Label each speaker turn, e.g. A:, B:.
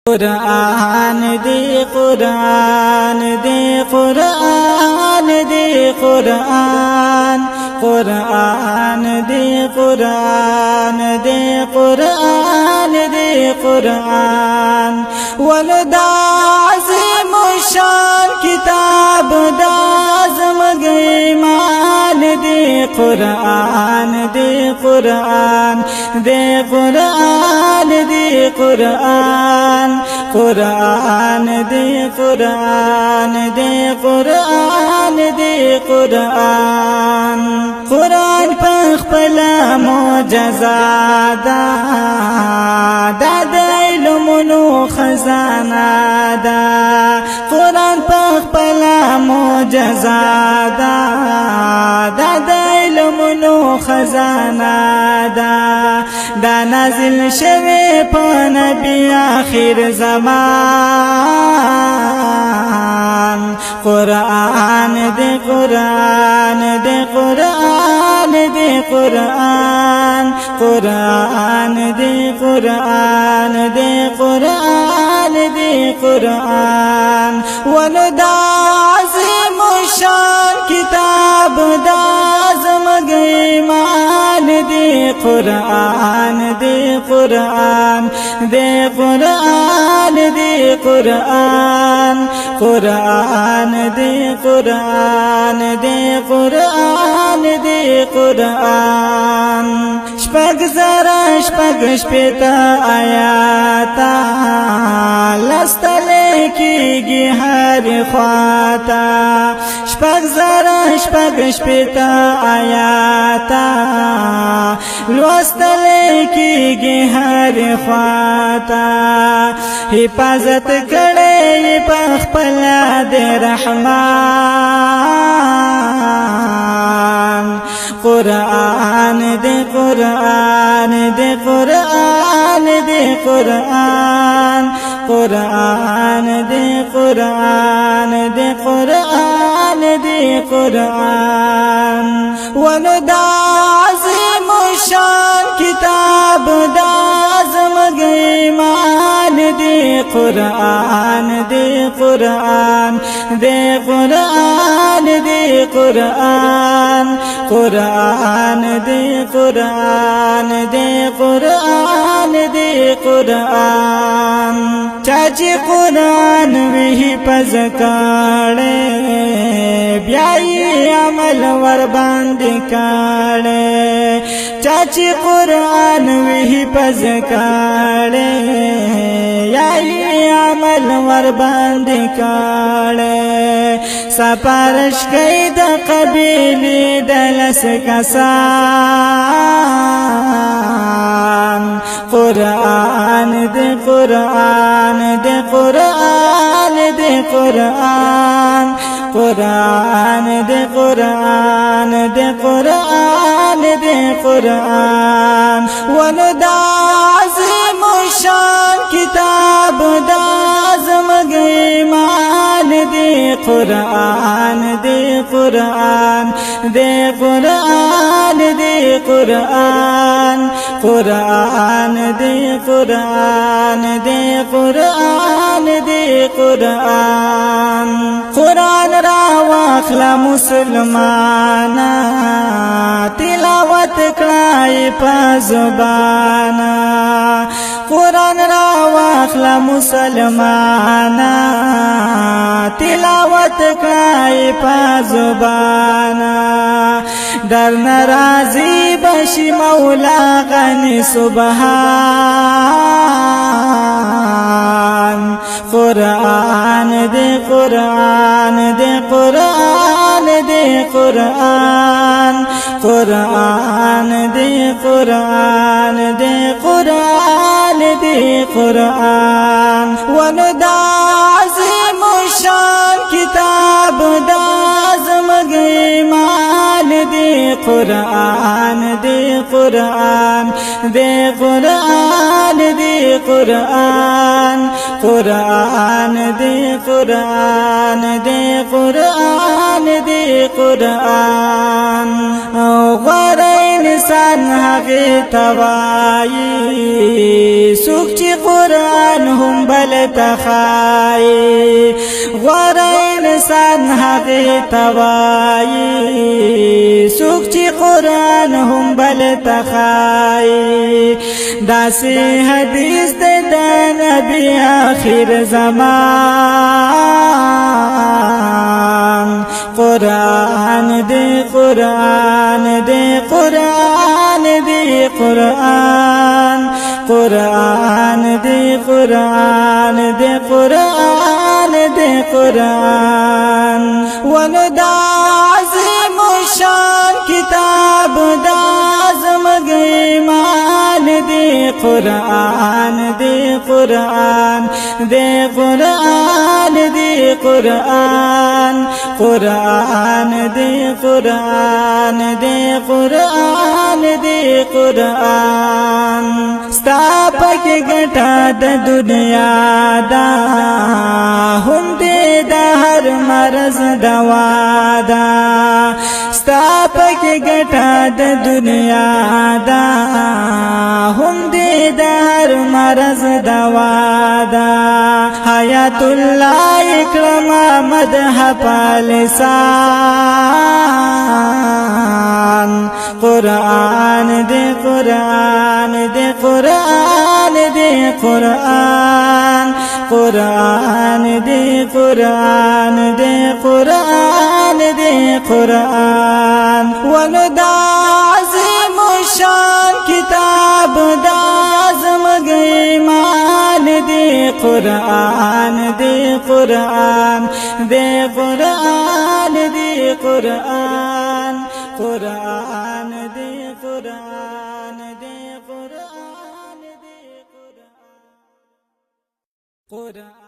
A: قرآن دی قرآن دی قرآن دی قرآن قرآن دی قرآن دی قرآن دی قرآن ولد عظیم شان کتاب دازم ایمان دی قرآن دی قرآن دی قرآن دی قرآن قرآن دی قرآن دی قرآن دی قرآن قرآن پخپل معجزہ دا د علمونو خزانہ دا قرآن پخپل معجزہ دا د علمونو خزانہ دا دا نازل شوی په نبی آخر زمان قرآن دی قرآن دی قرآن دی قرآن قرآن دی قرآن دی قرآن دی قرآن ولد عظیم شان کتاب دازم ایمان دی قرآن دی قرآن دی قرآن دی قرآن قرآن دی قرآن دی قرآن دی قرآن شپږ زره شپږ شپېته آیاته لوستل کېږي هر خواته شپږ زره شپږ شپېته آیاته لوستل کېږي هر خواته حفاظت کړی په خپل د رحمان قرآن دی قرآن دی قرآن دی قرآن قرآن دی قرآن دی قرآن دی قرآن ولد عظیم شان کتاب دازم ایمان دی قرآن دی قرآن دی قرآن دی قرآن قرآن دی قرآن دی قرآن دی قرآن چاچی قرآن وی پزکاڑے بیائی عمل ور باندې کاڑے چاچی قرآن وی پزکاڑے یائی عمل ور باندې کاڑے سپارش کئی دا قبیلی دلس کسان قرآن دی قرآن دی قرآن دی قرآن قرآن دی قرآن دی قرآن دی قرآن ولد عظیم شان کتاب دازم ایمان دی قرآن دی قرآن دی قرآن دی قرآن قرآن دی قرآن دی قرآن دی قرآن قرآن را واخلا مسلمانا تلاوت کړای په زبانا قرآن را واخلا مسلمانا تلاوت کړای په زبانا در ناراضی بشی مولا غنی سبحان قرآن دی قرآن دی قرآن دی قرآن قرآن دی قرآن دی قرآن دی قرآن ولد عظیم شان کتاب دازم ایمان دی قرآن دی قرآن دی قرآن دی قرآن قرآن دی قرآن دی قرآن دی قرآن او غر انسان هغه توایی سوک چی قرآن هم بل تخایی غر انسان هغه توایی سوک چی قرآن هم بل تخایی داسی حدیث دا نبی آخر زمان قرآن دی قرآن دی قرآن دی قرآن قرآن دی قرآن دی قرآن دی قرآن وندا عظیم شان کتاب دا زمگ ایمان دی قرآن دی قرآن دی قرآن دی قرآن قرآن دی قرآن دی قرآن دی قرآن ستا پک گٹا د دنیا دا هم دی د هر مرض دوا دا ستا پک گٹا د دنیا دا هم دی د هر مرض دوا دا حیات الله اکرم مدح پالسان قرآن دی قرآن دی قرآن دی قرآن قرآن دی قرآن دی قرآن دی قرآن وندا عظیم شان کتاب دا زمگ ایمان دی قرآن دی قرآن دی قرآن دی قرآن قرآن دی قرآن دی قرآن دی قرآن